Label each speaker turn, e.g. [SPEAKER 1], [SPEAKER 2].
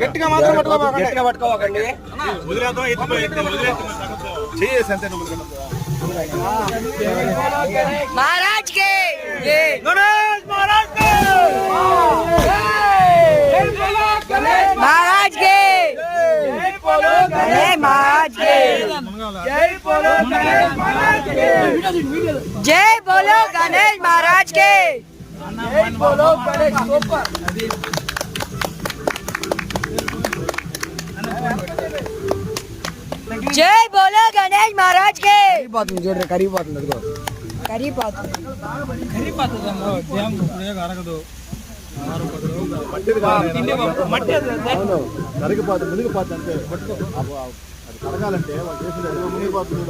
[SPEAKER 1] గట్టిగా మాత్రం పట్టుకోకండి.
[SPEAKER 2] महाराज के
[SPEAKER 1] गणेश महाराज के
[SPEAKER 2] महाराज के गणेश महाराज के
[SPEAKER 1] जय बोलो गणेश महाराज के
[SPEAKER 2] जय बोलो गणेश महाराज के
[SPEAKER 1] जय बोलो गणेश ऊपर
[SPEAKER 2] जय बोलो गणेश महाराज के
[SPEAKER 1] కరిగిపోతుంది మునిగిపోతుంది అంటే అది కడగాలంటే వాళ్ళు చేసిన మునిగిపోతుంది